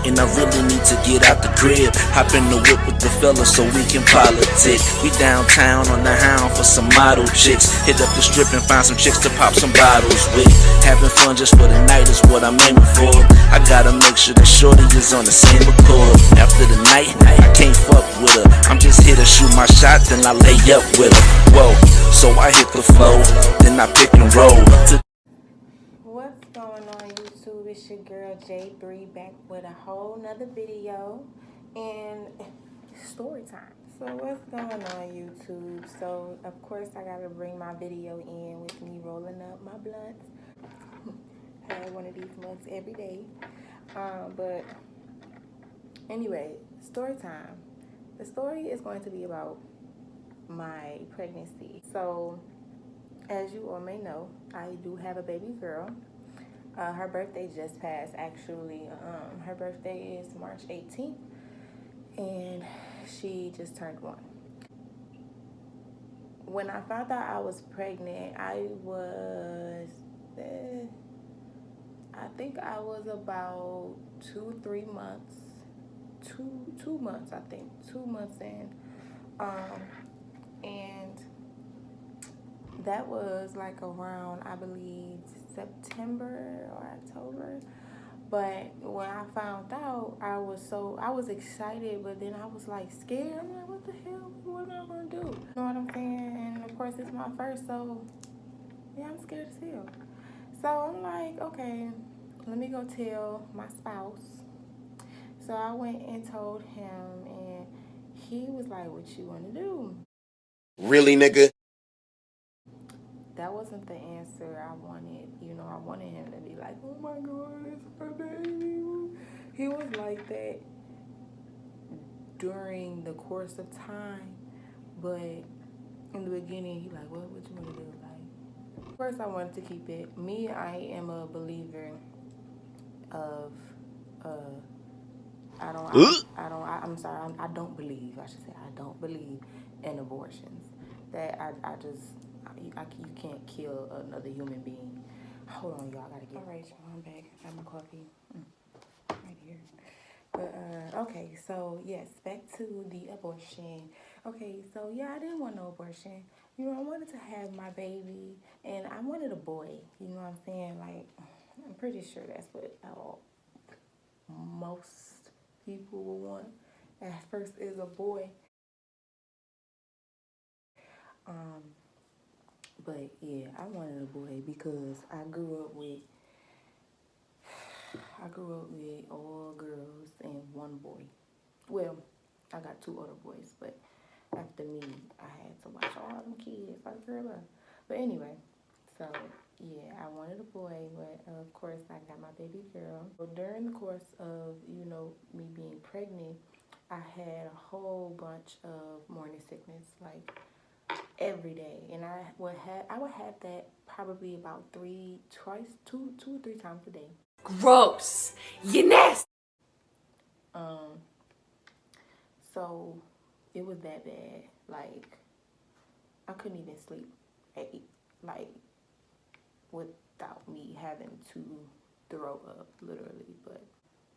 night and I really need to get out the crib. Hop in the whip with the fellas so we can politic. We downtown on the hound for some model chicks. Hit up the strip and find some chicks to pop some bottles with. Having fun just for the night is what I'm aiming for. I gotta make sure the shorty is on the same accord. After the night, I can't fuck with her. I'm just here to shoot my shot, then I lay up with her. Whoa, so I hit the flow, then I pick and roll. What's going on YouTube? It's your girl JBre back with a whole nother video and story time. So what's going on YouTube? So of course I gotta bring my video in with me rolling up my blunts. Had one of these blunts every day. But anyway, story time. The story is going to be about my pregnancy. So as you all may know, I do have a baby girl. Her birthday just passed, actually. Her birthday is March 18th, and she just turned 1. When I found out I was pregnant, I think I was about 2 months in. And that was like around, I believe, September or October. But when I found out, I was excited, but then I was like scared. I'm like, what the hell? What am I gonna do? You know what I'm saying? And of course it's my first, so yeah, I'm scared as hell. So I'm like, okay, let me go tell my spouse. So I went and told him, and he was like, what you wanna do? Really, nigga? That wasn't the answer I wanted. You know, I wanted him to be like, oh my God, it's my baby. He was like that during the course of time. But in the beginning, he like, what you want to do? Like, first I wanted to keep it. Me, I am a believer of, I don't believe, I should say, I don't believe in abortions. That you can't kill another human being. Hold on, y'all, I gotta get. All right, y'all, I'm back. I have my coffee right here. But okay, so yes, back to the abortion. Okay, so yeah, I didn't want no abortion. You know, I wanted to have my baby, and I wanted a boy. You know what I'm saying? Like, I'm pretty sure that's what most people will want at first is a boy. But yeah, I wanted a boy because I grew up with all girls and one boy. Well, I got 2 other boys, but after me, I had to watch all them kids like girl up. But anyway, so yeah, I wanted a boy, but of course I got my baby girl. So during the course of, you know, me being pregnant, I had a whole bunch of morning sickness, like every day, and I would have that probably about 2 or 3 times a day. Gross. You nasty. So it was that bad. Like, I couldn't even sleep, like, without me having to throw up, literally. But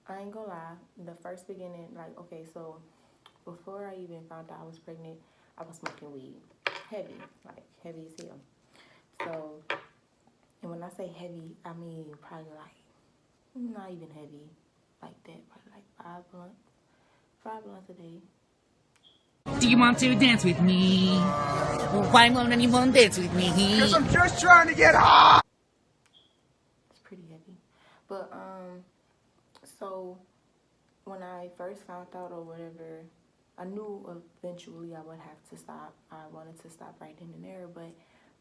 I ain't gonna lie, the first beginning, like, okay, so before I even found out I was pregnant, I was smoking weed. Heavy as hell. So, and when I say heavy, I mean probably like, not even heavy like that, probably like 5 blunts a day. Do you want to dance with me? Why won't anyone dance with me? Because I'm just trying to get high. It's pretty heavy. But, so when I first found out or whatever, I knew eventually I would have to stop. I wanted to stop right then and there, but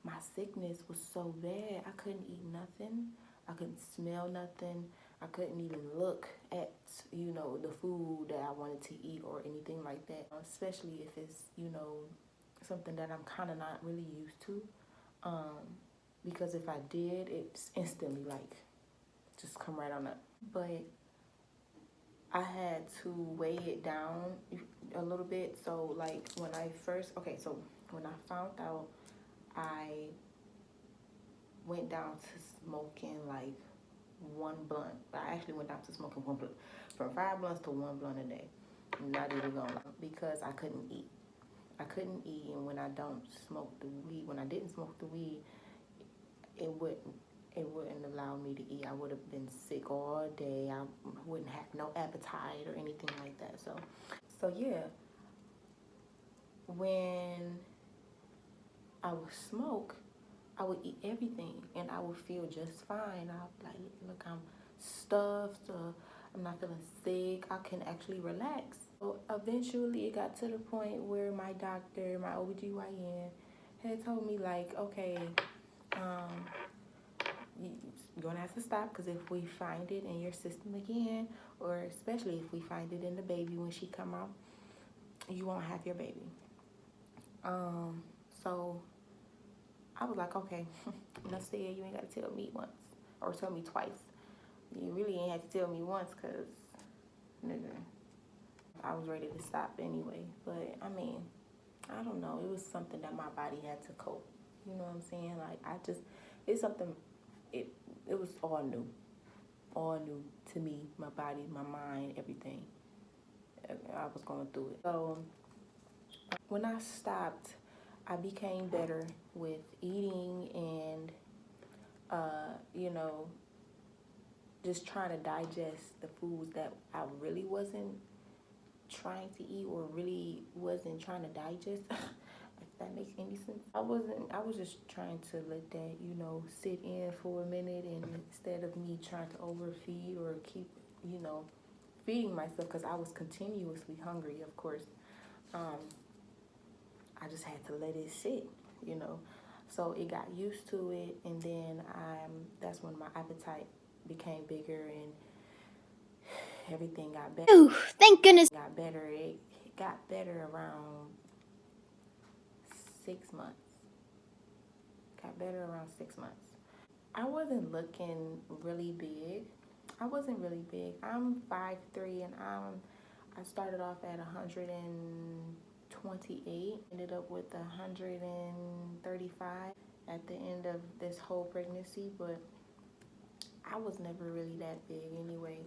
my sickness was so bad. I couldn't eat nothing. I couldn't smell nothing. I couldn't even look at, you know, the food that I wanted to eat or anything like that, especially if it's, you know, something that I'm kind of not really used to. Because if I did, it's instantly like just come right on up. But I had to weigh it down a little bit. So like when I found out, I went down to smoking like one blunt. I actually went down to smoking one blunt. From 5 blunts to 1 blunt a day. Not even gonna lie. Because I couldn't eat. I couldn't eat, and when I don't smoke the weed, when I didn't smoke the weed, it wouldn't allow me to eat. I would have been sick all day. I wouldn't have no appetite or anything like that. So yeah, when I would smoke, I would eat everything and I would feel just fine. I'd like, look, I'm stuffed, I'm not feeling sick. I can actually relax. So eventually it got to the point where my doctor, my OBGYN, had told me like, okay, you're gonna have to stop, because if we find it in your system again, or especially if we find it in the baby when she come out, you won't have your baby. So I was like, okay, enough said. You ain't gotta tell me once or tell me twice. You really ain't have to tell me once, because nigga, I was ready to stop anyway. But I mean, I don't know, it was something that my body had to cope. You know what I'm saying? Like, it's something, it was all new to me, my body, my mind, everything. I was going through it. So when I stopped, I became better with eating and, you know, just trying to digest the foods that I really wasn't trying to eat or really wasn't trying to digest. If that makes any sense. I was just trying to let that, you know, sit in for a minute, and instead of me trying to overfeed or keep, you know, feeding myself, because I was continuously hungry, of course. I just had to let it sit, you know. So it got used to it, and then that's when my appetite became bigger and everything got better. Ooh, thank goodness. It got better around 6 months. Got better around 6 months. I wasn't looking really big. I wasn't really big. I'm 5'3", and I started off at 128, ended up with 135 at the end of this whole pregnancy, but I was never really that big anyway.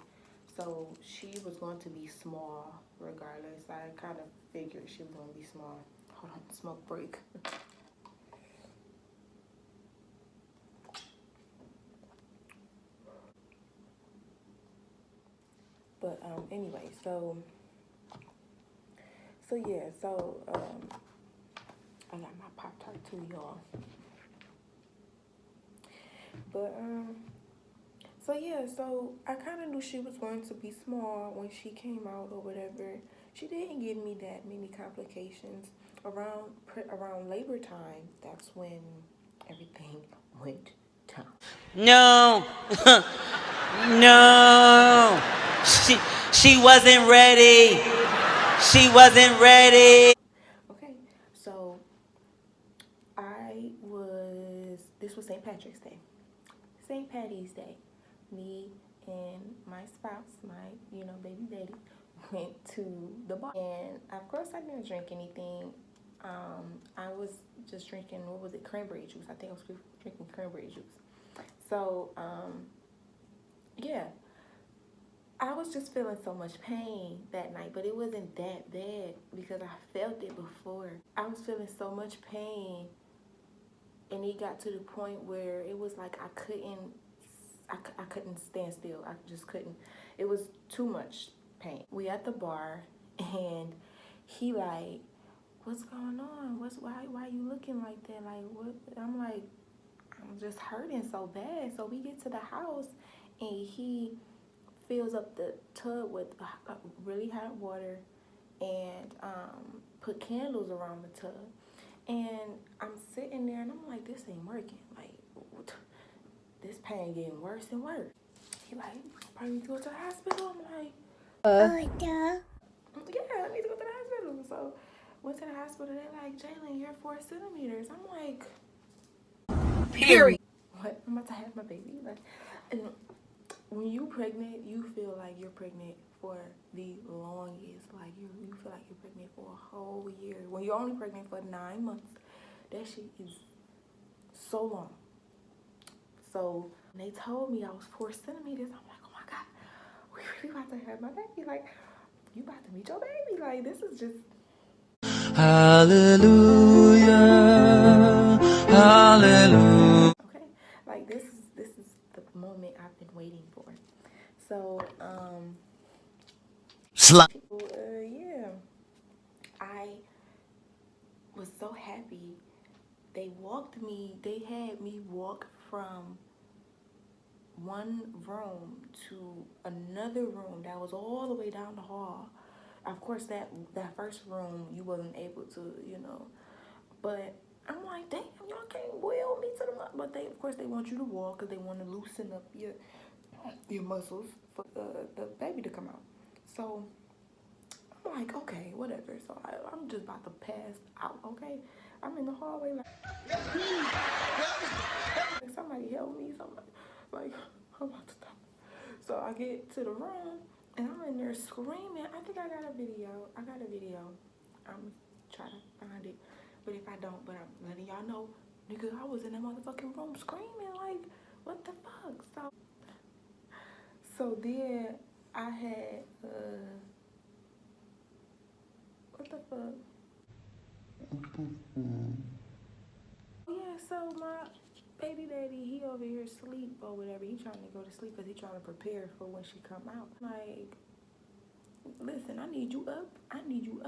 So she was going to be small regardless. I kind of figured she was going to be small. Hold on, smoke break. But anyway, so yeah, so I got my Pop-Tart too, y'all. But so yeah, so I kind of knew she was going to be small when she came out or whatever. She didn't give me that many complications. Around labor time, that's when everything went down. No, no, she wasn't ready. She wasn't ready. Okay, so this was St. Patrick's Day. St. Patty's Day. Me and my spouse, my, you know, baby daddy, went to the bar. And of course I didn't drink anything. I was just drinking, what was it, cranberry juice. I think I was drinking cranberry juice. So, yeah. I was just feeling so much pain that night, but it wasn't that bad because I felt it before. I was feeling so much pain, and it got to the point where it was like I couldn't stand still. I just couldn't. It was too much pain. We at the bar, and he like, what's going on? Why you looking like that? Like, what? I'm like, I'm just hurting so bad. So we get to the house, and he fills up the tub with really hot water and put candles around the tub. And I'm sitting there and I'm like, this ain't working. Like, this pain getting worse and worse. He like, probably need to go to the hospital. I'm like, yeah, I need to go to the hospital. So went to the hospital. They're like, Jalen, you're 4 centimeters. I'm like, Period. what? I'm about to have my baby. Like, and when you pregnant, you feel like you're pregnant for the longest. Like, you feel like you're pregnant for a whole year. When you're only pregnant for 9 months, that shit is so long. So they told me I was 4 centimeters. I'm like, oh my God, we really about to have my baby. Like, you about to meet your baby. Like, this is just. Hallelujah, hallelujah. Okay, like this is the moment I've been waiting for. So, yeah, I was so happy. They had me walk from one room to another room that was all the way down the hall. Of course, that first room you wasn't able to, but I'm like, damn, y'all can't wheel me to the mud. But of course, they want you to walk because they want to loosen up your muscles for the baby to come out. So I'm like, okay, whatever. So I'm just about to pass out. Okay, I'm in the hallway like somebody help me. Somebody, like, I'm about to die. So I get to the room and I'm in there screaming. I think I got a video. I'm trying to find it. But if I don't, but I'm letting y'all know, nigga, I was in that motherfucking room screaming like, what the fuck? So then I had what the fuck? Yeah, so my baby daddy, he over here asleep or whatever. He trying to go to sleep because he trying to prepare for when she come out. Like, listen, I need you up. I need you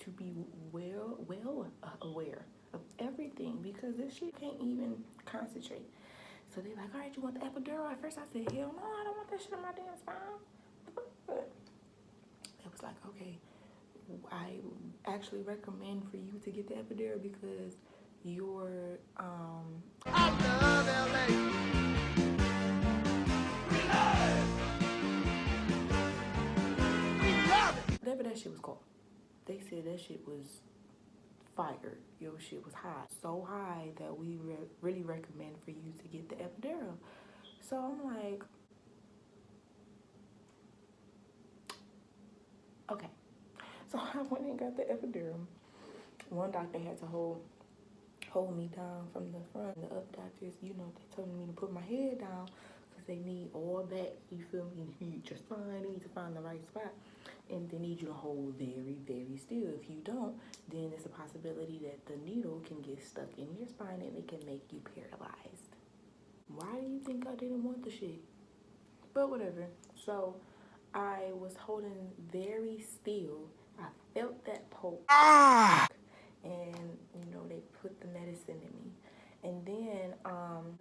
to be well aware of everything because this shit can't even concentrate. So they like, all right, you want the epidural? At first I said, hell no, I don't want that shit in my damn spine. But it was like, okay, I actually recommend for you to get the epidural because your I love LA. whatever that shit was called. They said that shit was fire. Your shit was high. So high that we really recommend for you to get the epidural. So I'm like, okay. So I went and got the epidural. One doctor had to hold me down from the front. The other doctors, they told me to put my head down because they need all that. You feel me? They need your spine. They need to find the right spot. And they need you to hold very, very still. If you don't, then there's a possibility that the needle can get stuck in your spine and it can make you paralyzed. Why do you think I didn't want the shit? But whatever. So I was holding very still. I felt that pulse. And, they put the medicine in me. And then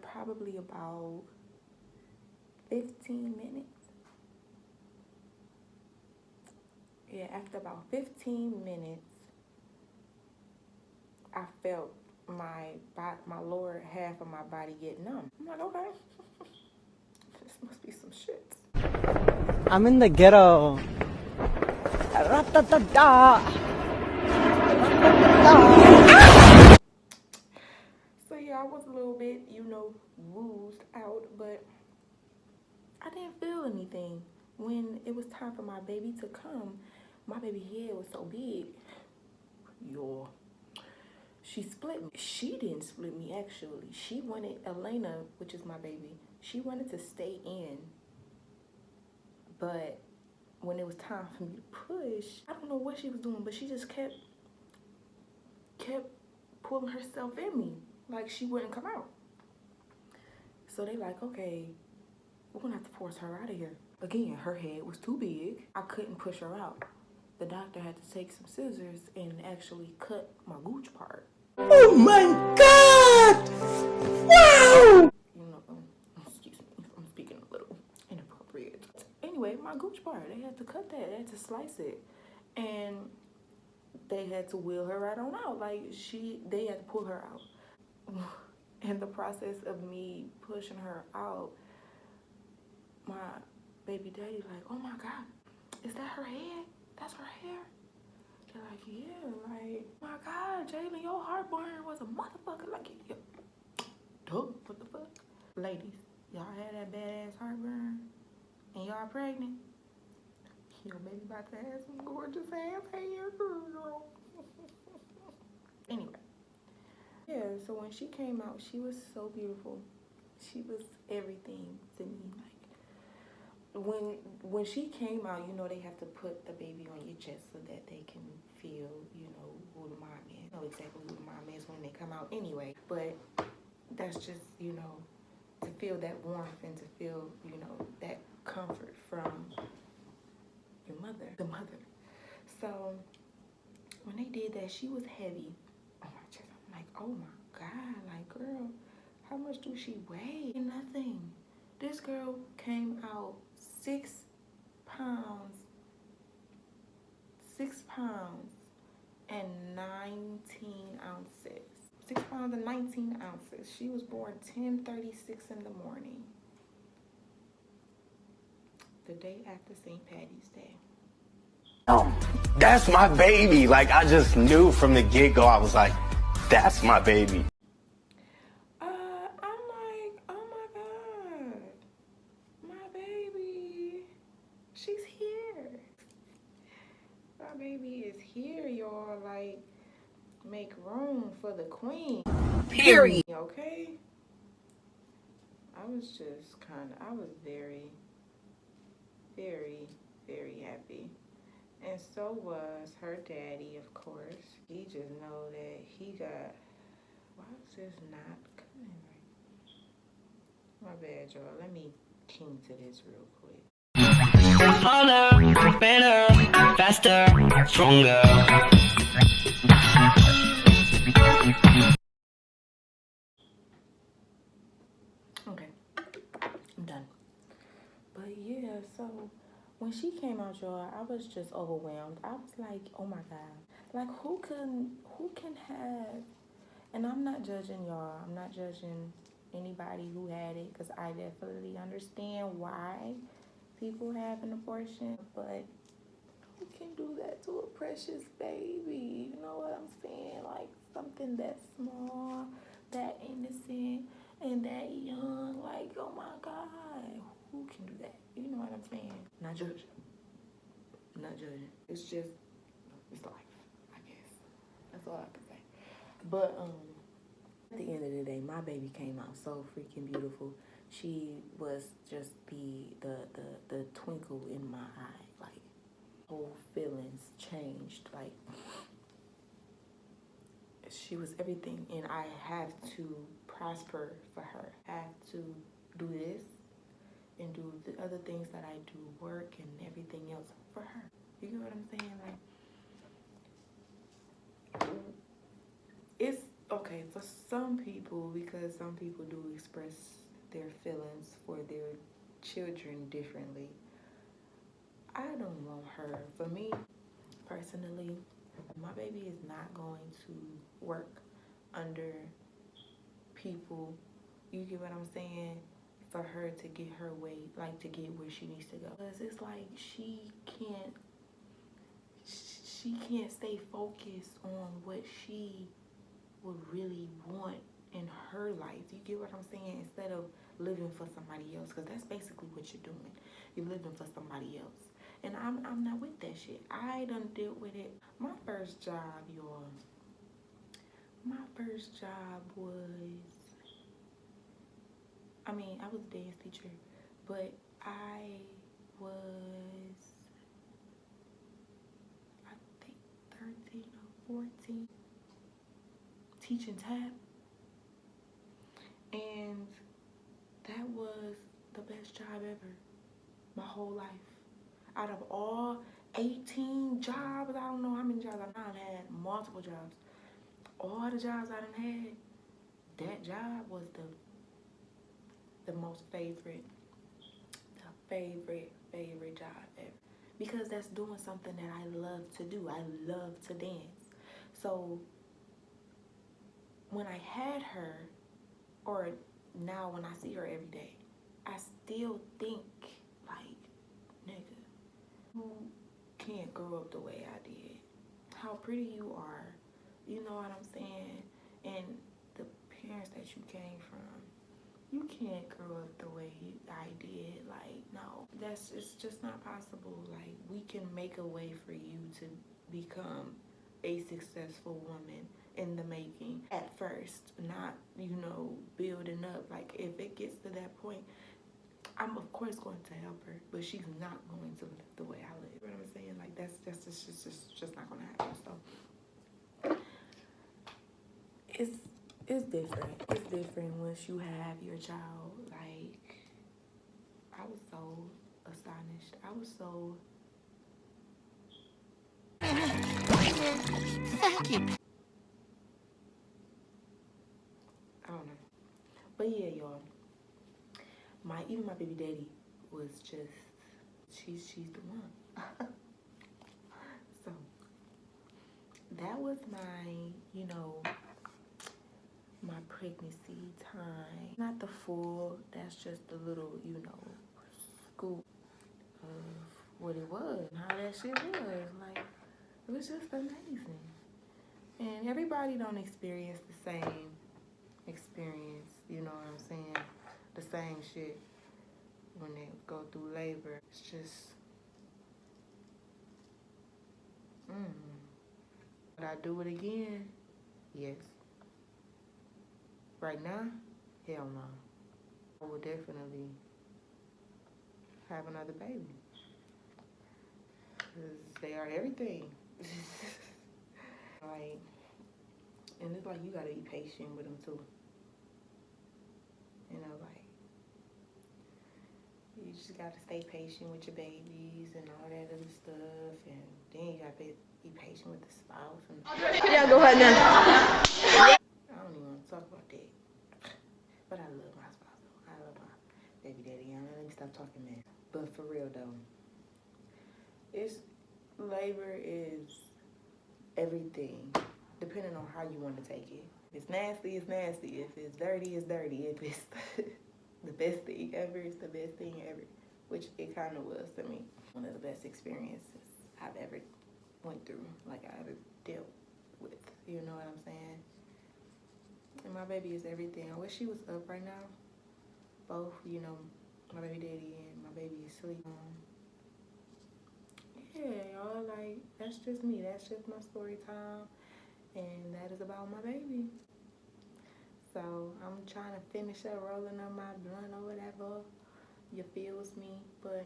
probably about 15 minutes. Yeah, after about 15 minutes, I felt my lower half of my body get numb. I'm like, okay, this must be some shit. I'm in the ghetto. So yeah, I was a little bit, woozed out, but I didn't feel anything. When it was time for my baby to come, my baby head was so big. She split me. She didn't split me, actually. She wanted, Elena, which is my baby, she wanted to stay in. But when it was time for me to push, I don't know what she was doing, but she just kept pulling herself in me. Like she wouldn't come out. So they like, okay, we're gonna have to force her out of here. Again, her head was too big. I couldn't push her out. The doctor had to take some scissors and actually cut my gooch part. Oh my God! Wow! Excuse me, I'm speaking a little inappropriate. Anyway, my gooch part, they had to cut that. They had to slice it. And they had to wheel her right on out. They had to pull her out. In the process of me pushing her out, my baby daddy like, oh my God, is that her head? That's her hair? They're like, yeah, like, my God, Jalen, your heartburn was a motherfucker. Like, yeah. Duh, what the fuck? Ladies, y'all had that badass heartburn and y'all pregnant? Your baby about to have some gorgeous ass hair, girl. Anyway. Yeah, so when she came out, she was so beautiful. She was everything to me. Like when she came out, you know, they have to put the baby on your chest so that they can feel, you know, who the mom is. Know exactly who the mom is when they come out anyway. But that's just, you know, to feel that warmth and to feel, you know, that comfort from your mother, the mother. So when they did that, she was heavy on my chest. I'm like, oh my God, like, girl, how much do she weigh? Nothing. This girl came out 6 pounds, 6 pounds and 19 ounces. 6 pounds and 19 ounces. She was born 10:36 in the morning. The day after St. Patty's Day. That's my baby. Like, I just knew from the get-go, I was like, that's my baby. I'm like, oh my God, my baby, she's here. My baby is here, y'all. Like, make room for the queen. Period. Okay? I was very, very, very happy. And so was her daddy, of course. He just know that he got, why is this not coming right? My bad, y'all. Let me key to this real quick. Harder, better, faster, stronger. Okay, I'm done. But yeah, so when she came out, y'all, I was just overwhelmed. I was like, oh my God. Like, who can have, and I'm not judging y'all. I'm not judging anybody who had it, because I definitely understand why people have an abortion. But who can do that to a precious baby? You know what I'm saying? Like, something that small, that innocent, and that young. Like, oh my God, who can do that? You know what I'm saying? Not judging. Not judging. It's just, it's life, I guess. That's all I can say. But at the end of the day, my baby came out so freaking beautiful. She was just the twinkle in my eye. Like, whole feelings changed. Like, she was everything, and I have to prosper for her. I have to do this and do the other things that I do, work and everything else for her. You get what I'm saying? Like, it's okay for some people, because some people do express their feelings for their children differently. I don't want her. For me, personally, my baby is not going to work under people, you get what I'm saying, for her to get her way, like to get where she needs to go. Because it's like she can't stay focused on what she would really want in her life. You get what I'm saying? Instead of living for somebody else, because that's basically what you're doing. You're living for somebody else. And I'm not with that shit. I done dealt with it. My first job, y'all. My first job was, I was a dance teacher, but I was, I think 13 or 14, teaching tap. And that was the best job ever, my whole life. Out of all 18 jobs, I don't know how many jobs I've done, had multiple jobs. All the jobs I done had, that job was the most favorite job ever. Because that's doing something that I love to do. I love to dance. So when I had her, or now when I see her every day, I still think like, nigga, who can't grow up the way I did? How pretty you are, you know what I'm saying? And the parents that you came from, you can't grow up the way I did. Like, no, it's just not possible. Like, we can make a way for you to become a successful woman in the making at first, not, you know, building up. Like, if it gets to that point, I'm of course going to help her, but she's not going to live the way I live. You know what I'm saying? Like, that's just not gonna happen. So it's different. It's different once you have your child. Like, I was so astonished. I was so I don't know. But yeah, y'all. Even my baby daddy was just she's the one. So that was my, you know, my pregnancy time. Not the full, that's just a little, you know, scoop of what it was and how that shit was. Like, it was just amazing. And everybody don't experience the same experience, you know what I'm saying? The same shit when they go through labor. It's just, Would I do it again? Yes. Right now? Hell no. I will definitely have another baby. Because they are everything. Like, and it's like you gotta be patient with them too. You know, like, you just gotta stay patient with your babies and all that other stuff, and then you gotta be patient with the spouse. And Yeah, go ahead now. I don't even want to talk about that. But I love my spouse though. I love my baby daddy. Let me stop talking, man. But for real though, labor is everything, depending on how you want to take it. If it's nasty, it's nasty. If it's dirty, it's dirty. If it's the best thing ever, it's the best thing ever. Which it kind of was to me. One of the best experiences I've ever went through, like I ever dealt with. You know what I'm saying? And my baby is everything. I wish she was up right now. Both, you know, my baby daddy and my baby is asleep. Yeah, y'all, like, that's just me. That's just my story time. And that is about my baby. So I'm trying to finish up rolling up my blunt or whatever. You feels me. But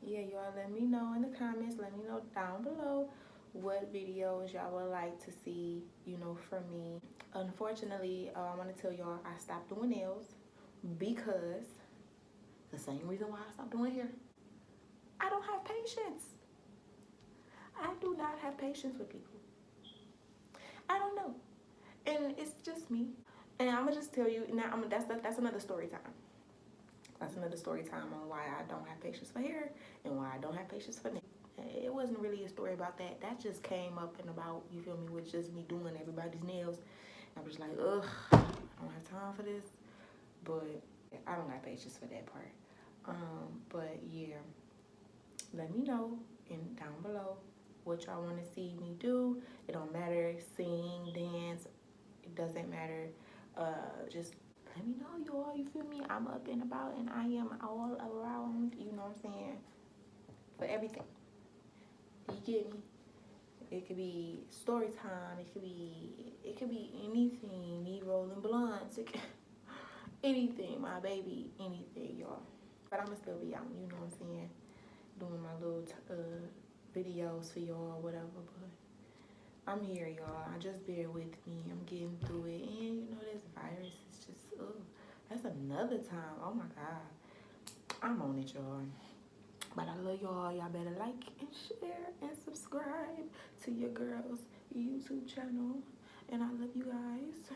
yeah, y'all, let me know in the comments. Let me know down below what videos y'all would like to see, you know, from me. Unfortunately, I want to tell y'all I stopped doing nails because the same reason why I stopped doing hair. I don't have patience. I do not have patience with people. I don't know. And it's just me. And I'm going to just tell you, now that's another story time. That's another story time on why I don't have patience for hair and why I don't have patience for nails. It wasn't really a story about that. That just came up and about, you feel me, with just me doing everybody's nails. I was like, ugh, I don't have time for this. But I don't have patience for that part. But yeah, let me know down below what y'all want to see me do. It don't matter, sing, dance, it doesn't matter. Just let me know, y'all, you feel me? I'm up and about and I am all around, you know what I'm saying? For everything. You get me? It could be story time, it could be anything, me rolling blunts, anything, my baby, anything, y'all. But I'ma still be out, you know what I'm saying? Doing my little videos for y'all, whatever, but I'm here, y'all. Just bear with me. I'm getting through it. And you know, this virus is just, that's another time. Oh my God. I'm on it, y'all. But I love y'all. Y'all better like and share and subscribe to your girl's YouTube channel. And I love you guys.